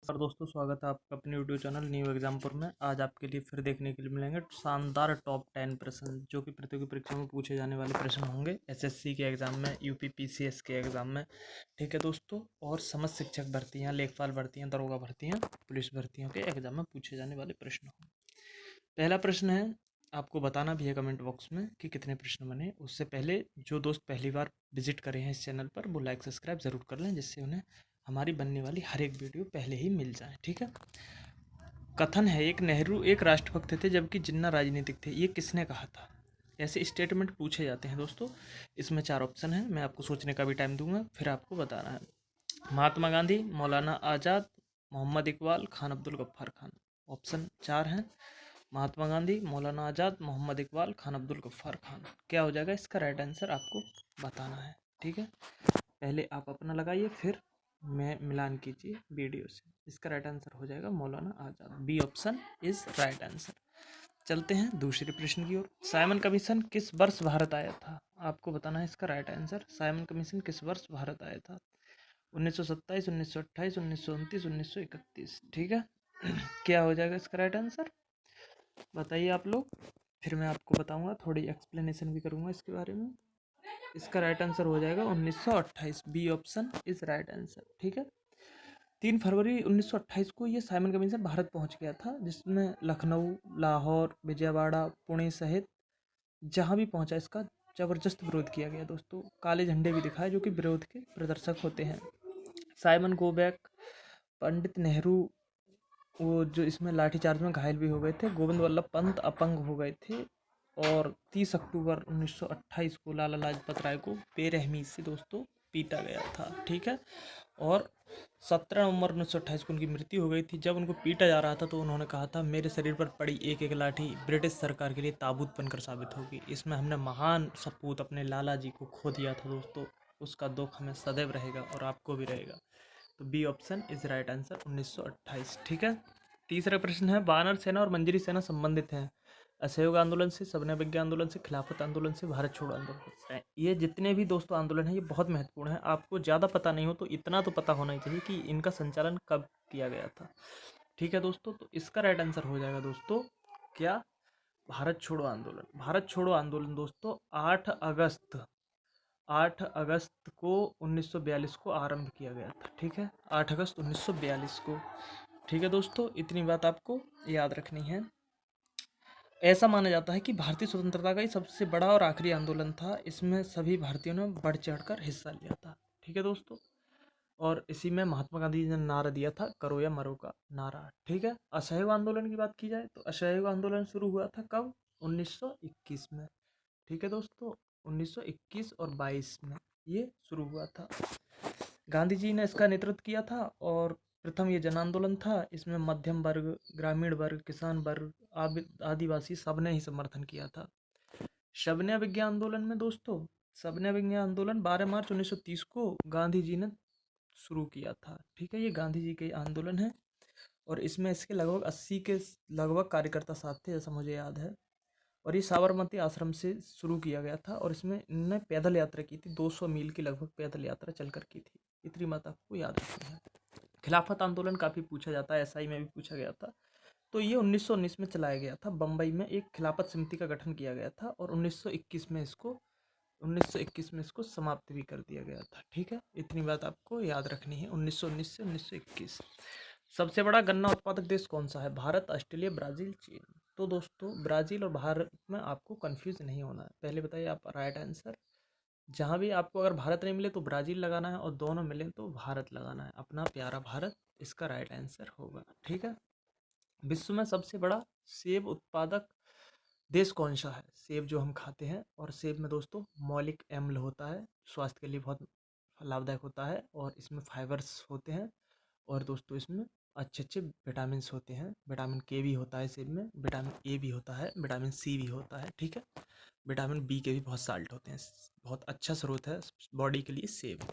और दोस्तों स्वागत है आपका अपने यूट्यूब चैनल न्यू एग्जामपुर में। आज आपके लिए फिर देखने के लिए मिलेंगे शानदार टॉप 10 प्रश्न जो कि प्रतियोगी परीक्षा में पूछे जाने वाले प्रश्न होंगे, एसएससी के एग्जाम में, यूपी पीसीएस के एग्जाम में। ठीक है दोस्तों, और समस्त शिक्षक भर्तियाँ, लेखपाल भर्तियाँ, दरोगा भर्तियाँ, पुलिस भर्तियों के एग्जाम में पूछे जाने वाले प्रश्न होंगे। पहला प्रश्न है, आपको बताना भी है कमेंट बॉक्स में कि कितने प्रश्न बने। उससे पहले जो दोस्त पहली बार विजिट करे हैं इस चैनल पर वो लाइक सब्सक्राइब ज़रूर कर लें, जिससे उन्हें हमारी बनने वाली हर एक वीडियो पहले ही मिल जाए। ठीक है। कथन है, एक नेहरू एक राष्ट्रभक्त थे जबकि जिन्ना राजनीतिक थे, ये किसने कहा था? ऐसे स्टेटमेंट पूछे जाते हैं दोस्तों। इसमें 4 ऑप्शन है, मैं आपको सोचने का भी टाइम दूंगा, फिर आपको बताना है। महात्मा गांधी, मौलाना आज़ाद, मोहम्मद इकबाल, खान अब्दुल गफ्फार खान। ऑप्शन 4 हैं, महात्मा गांधी, मौलाना आज़ाद, मोहम्मद इकबाल, खान अब्दुल गफ्फार खान। क्या हो जाएगा इसका राइट आंसर, आपको बताना है। ठीक है, पहले आप अपना लगाइए, फिर मैं मिलान कीजिए वीडियो से। इसका राइट आंसर हो जाएगा Maulana Azad. B option is right answer. चलते हैं दूसरे प्रश्न की ओर। साइमन कमीशन किस वर्ष भारत आया था? आपको बताना है इसका राइट आंसर। साइमन कमीशन किस वर्ष भारत आया था? 1927, 1928, 1929, 1931। ठीक है। क्या हो जाएगा इसका राइट आंसर, बताइए आप लोग, फिर मैं आपको बताऊंगा, थोड़ी एक्सप्लेनेशन भी करूंगा इसके बारे में। इसका राइट आंसर हो जाएगा 1928। B option is right answer. ठीक है। 3 फरवरी 1928 को ये साइमन कमीशन भारत पहुंच गया था, जिसमें लखनऊ, लाहौर, विजयवाड़ा, पुणे सहित जहां भी पहुंचा इसका जबरदस्त विरोध किया गया दोस्तों। काले झंडे भी दिखाए जो कि विरोध के प्रदर्शक होते हैं। Simon go back, Pandit Nehru वो जो इसमें लाठीचार्ज में घायल भी हो गए थे, गोविंद वल्लभ पंत अपंग हो गए थे, और 30 अक्टूबर 1928 को लाला लाजपत राय को बेरहमी से दोस्तों पीटा गया था। ठीक है। और 17 नवंबर 1928 को उनकी मृत्यु हो गई थी। जब उनको पीटा जा रहा था तो उन्होंने कहा था, मेरे शरीर पर पड़ी एक एक लाठी ब्रिटिश सरकार के लिए ताबूत बनकर साबित होगी। इसमें हमने महान सपूत अपने लाला जी को खो दिया था दोस्तों। उसका दुख हमें सदैव रहेगा और आपको भी रहेगा। तो B option is right answer, 1928। ठीक है। तीसरा प्रश्न है, वानर सेना और मंजरी सेना संबंधित हैं असहयोग आंदोलन से, सविनय अवज्ञा आंदोलन से, खिलाफत आंदोलन से, भारत छोड़ो आंदोलन से। ये जितने भी दोस्तों आंदोलन हैं ये बहुत महत्वपूर्ण है। आपको ज़्यादा पता नहीं हो तो इतना तो पता होना ही चाहिए कि इनका संचालन कब किया गया था। ठीक है दोस्तों, तो इसका राइट आंसर हो जाएगा दोस्तों क्या, भारत छोड़ो आंदोलन। भारत छोड़ो आंदोलन दोस्तों 8 अगस्त को 1942 को आरंभ किया गया था। ठीक है, 8 अगस्त 1942 को। ठीक है दोस्तों, इतनी बात आपको याद रखनी है। ऐसा माना जाता है कि भारतीय स्वतंत्रता का ये सबसे बड़ा और आखिरी आंदोलन था। इसमें सभी भारतीयों ने बढ़ चढ़कर हिस्सा लिया था। ठीक है दोस्तों, और इसी में महात्मा गांधी जी ने नारा दिया था, करो या मरो का नारा। ठीक है। असहयोग आंदोलन की बात की जाए तो असहयोग आंदोलन शुरू हुआ था कब? 1921 में। ठीक है दोस्तों, 1921 और 22 में ये शुरू हुआ था। गांधी जी ने इसका नेतृत्व किया था, और प्रथम ये जन आंदोलन था। इसमें मध्यम वर्ग, ग्रामीण वर्ग, किसान वर्ग, आदिवासी सब ने ही समर्थन किया था। सविनय अवज्ञा आंदोलन में दोस्तों, सविनय अवज्ञा आंदोलन 12 मार्च 1930 को गांधी जी ने शुरू किया था। ठीक है, ये गांधी जी के आंदोलन है, और इसमें इसके लगभग 80 के लगभग कार्यकर्ता साथ थे, ऐसा मुझे याद है। और ये साबरमती आश्रम से शुरू किया गया था, और इसमें इन्होंने पैदल यात्रा की थी, 200 मील की लगभग पैदल यात्रा चलकर की थी। इतनी बात आपको याद रखनी है। खिलाफत आंदोलन काफ़ी पूछा जाता है, एसआई में भी पूछा गया था। तो ये 1919 में चलाया गया था। बम्बई में एक खिलाफत समिति का गठन किया गया था, और 1921 में इसको समाप्त भी कर दिया गया था। ठीक है, इतनी बात आपको याद रखनी है। 1919 से 1921। सबसे बड़ा गन्ना उत्पादक देश कौन सा है? भारत, ऑस्ट्रेलिया, ब्राज़ील, चीन। तो दोस्तों ब्राज़ील और भारत में आपको कंफ्यूज नहीं होना है। पहले बताइए आप राइट आंसर। जहाँ भी आपको अगर भारत नहीं मिले तो ब्राज़ील लगाना है, और दोनों मिले तो भारत लगाना है। अपना प्यारा भारत इसका राइट आंसर होगा। ठीक है। विश्व में सबसे बड़ा सेब उत्पादक देश कौन सा है? सेब जो हम खाते हैं, और सेब में दोस्तों मौलिक अम्ल होता है, स्वास्थ्य के लिए बहुत लाभदायक होता है, और इसमें फाइबर्स होते हैं, और दोस्तों इसमें अच्छे अच्छे विटामिन्स होते हैं। विटामिन के भी होता है सेब में, विटामिन ए भी होता है, विटामिन सी भी होता है। ठीक है, विटामिन बी के भी बहुत साल्ट होते हैं। बहुत अच्छा स्रोत है बॉडी के लिए सेब।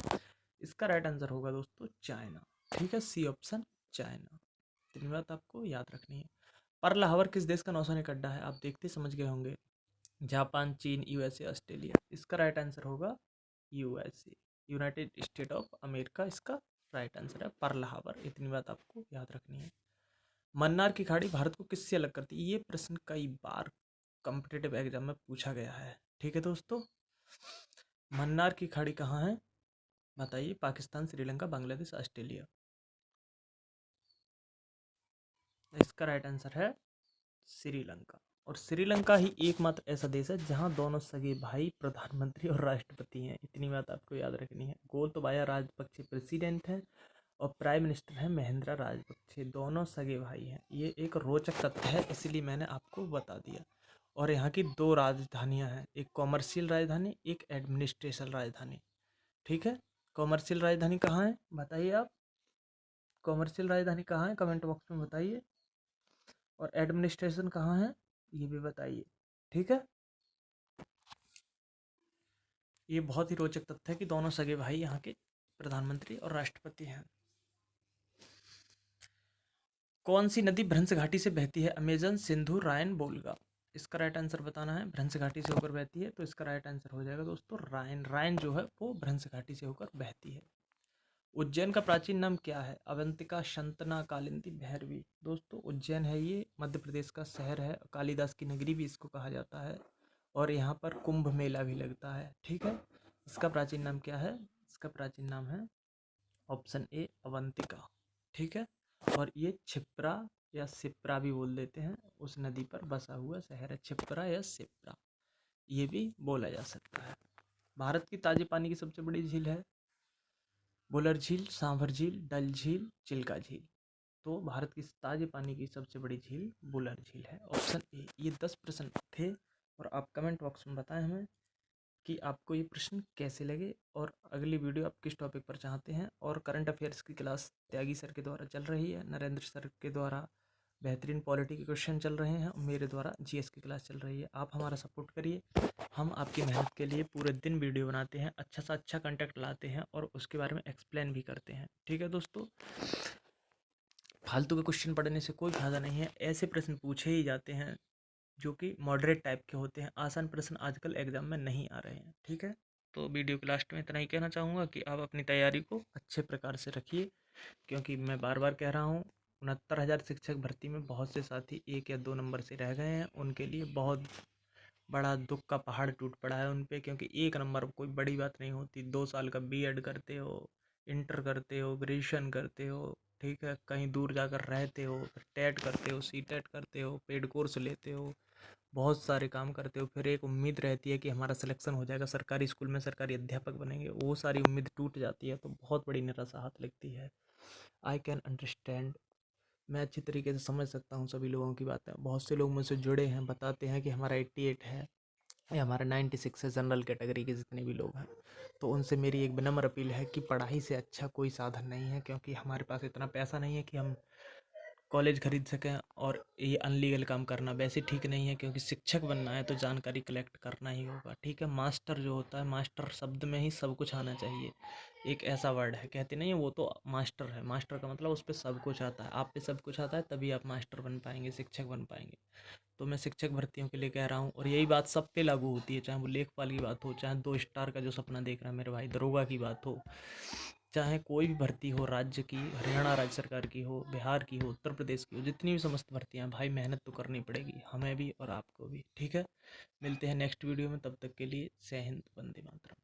इसका राइट आंसर होगा दोस्तों चाइना। ठीक है, सी ऑप्शन चाइना। इतनी बात आपको याद रखनी है। पर्ल हावर किस देश का नौसैनिक अड्डा है? आप देखते समझ गए होंगे। जापान, चीन, यूएसए, ऑस्ट्रेलिया। इसका राइट आंसर होगा USA, United state of America इसका राइट आंसर है पर्ल हार्बर। इतनी बात आपको याद रखनी है। मन्नार की खाड़ी भारत को किससे अलग करती है? ये प्रश्न कई बार कॉम्पिटिटिव एग्जाम में पूछा गया है। ठीक है दोस्तों, मन्नार की खाड़ी कहाँ है बताइए? पाकिस्तान, श्रीलंका, बांग्लादेश, ऑस्ट्रेलिया। इसका राइट आंसर है श्रीलंका। और श्रीलंका ही एकमात्र ऐसा देश है जहां दोनों सगे भाई प्रधानमंत्री और राष्ट्रपति हैं। इतनी बात आपको याद रखनी है। गोतबाया राजपक्षे प्रेसिडेंट हैं और प्राइम मिनिस्टर हैं महेंद्रा राजपक्षे। दोनों सगे भाई हैं। ये एक रोचक तथ्य है, इसलिए मैंने आपको बता दिया। और यहाँ की दो राजधानियाँ हैं, एक कॉमर्शियल राजधानी, एक एडमिनिस्ट्रेशन राजधानी। ठीक है, कॉमर्शियल राजधानी कहाँ है बताइए आप? कॉमर्शियल राजधानी कहाँ है कमेंट बॉक्स में बताइए। और एडमिनिस्ट्रेशन कहाँ है ये भी बताइए। ठीक है, ये बहुत ही रोचक तथ्य है कि दोनों सगे भाई यहाँ के प्रधानमंत्री और राष्ट्रपति हैं। कौन सी नदी भ्रंश घाटी से बहती है? Amazon, Sindhu, Ryan, बोलगा। इसका राइट आंसर बताना है। भ्रंश घाटी से होकर बहती है तो इसका राइट आंसर हो जाएगा दोस्तों रायन। रायन जो है वो भ्रंश घाटी से होकर बहती है। उज्जैन का प्राचीन नाम क्या है? अवंतिका, शंतना, कालिंदी, भैरवी। दोस्तों उज्जैन है ये मध्य प्रदेश का शहर है, कालिदास की नगरी भी इसको कहा जाता है। और यहाँ पर कुंभ मेला भी लगता है। ठीक है, इसका प्राचीन नाम क्या है? इसका प्राचीन नाम है ऑप्शन ए अवंतिका। ठीक है, और ये छिप्रा या सिप्रा भी बोल देते हैं, उस नदी पर बसा हुआ शहर है। छिप्रा या सिप्रा ये भी बोला जा सकता है। भारत की ताजे पानी की सबसे बड़ी झील है बुलर झील, सांभर झील, डल झील, चिल्का झील। तो भारत की ताजे पानी की सबसे बड़ी झील बुलर झील है, ऑप्शन ए। ये 10 प्रश्न थे और आप कमेंट बॉक्स में बताएं हमें कि आपको ये प्रश्न कैसे लगे और अगली वीडियो आप किस टॉपिक पर चाहते हैं। और करंट अफेयर्स की क्लास त्यागी सर के द्वारा चल रही है, नरेंद्र सर के द्वारा बेहतरीन पॉलिटी के क्वेश्चन चल रहे हैं, मेरे द्वारा जीएस की क्लास चल रही है। आप हमारा सपोर्ट करिए, हम आपकी मेहनत के लिए पूरे दिन वीडियो बनाते हैं, अच्छा सा अच्छा कंटेंट लाते हैं और उसके बारे में एक्सप्लेन भी करते हैं। ठीक है दोस्तों, फालतू के क्वेश्चन पढ़ने से कोई फ़ायदा नहीं है। ऐसे प्रश्न पूछे ही जाते हैं जो कि मॉडरेट टाइप के होते हैं। आसान प्रश्न आजकल एग्जाम में नहीं आ रहे हैं। ठीक है, तो वीडियो के लास्ट में इतना ही कहना चाहूँगा कि आप अपनी तैयारी को अच्छे प्रकार से रखिए, क्योंकि मैं बार बार कह रहा हूँ 69,000 शिक्षक भर्ती में बहुत से साथी 1 या 2 नंबर से रह गए हैं। उनके लिए बहुत बड़ा दुख का पहाड़ टूट पड़ा है उन पे, क्योंकि 1 नंबर कोई बड़ी बात नहीं होती। 2 साल का बीएड करते हो, इंटर करते हो, ग्रेजुएशन करते हो, ठीक है, कहीं दूर जाकर रहते हो, फिर टेट करते हो, सीटेट करते हो, पेड कोर्स लेते हो, बहुत सारे काम करते हो, फिर एक उम्मीद रहती है कि हमारा सिलेक्शन हो जाएगा, सरकारी स्कूल में सरकारी अध्यापक बनेंगे। वो सारी उम्मीद टूट जाती है तो बहुत बड़ी निराशा हाथ लगती है। आई कैन अंडरस्टैंड, मैं अच्छी तरीके से समझ सकता हूँ सभी लोगों की बातें। बहुत से लोग मुझसे जुड़े हैं, बताते हैं कि हमारा 88 है या हमारा 96 है, जनरल कैटेगरी के जितने भी लोग हैं। तो उनसे मेरी एक विनम्र अपील है कि पढ़ाई से अच्छा कोई साधन नहीं है, क्योंकि हमारे पास इतना पैसा नहीं है कि हम कॉलेज खरीद सकें और ये अनलीगल काम करना वैसे ठीक नहीं है। क्योंकि शिक्षक बनना है तो जानकारी कलेक्ट करना ही होगा। ठीक है, मास्टर जो होता है, मास्टर शब्द में ही सब कुछ आना चाहिए। एक ऐसा वर्ड है, कहते नहीं है वो तो मास्टर है, मास्टर का मतलब उस पर सब कुछ आता है। आप पे सब कुछ आता है तभी आप मास्टर बन पाएंगे, शिक्षक बन पाएंगे। तो मैं शिक्षक भर्तियों के लिए कह रहा हूँ, और यही बात सब पे लागू होती है, चाहे वो लेखपाल की बात हो, चाहे 2 स्टार का जो सपना देख रहा है मेरे भाई दरोगा की बात हो, चाहे कोई भी भर्ती हो, राज्य की, हरियाणा राज्य सरकार की हो, बिहार की हो, उत्तर प्रदेश की हो, जितनी भी समस्त भर्तियां, भाई मेहनत तो करनी पड़ेगी हमें भी और आपको भी। ठीक है, मिलते हैं नेक्स्ट वीडियो में, तब तक के लिए जय हिंद, वंदे मातरम।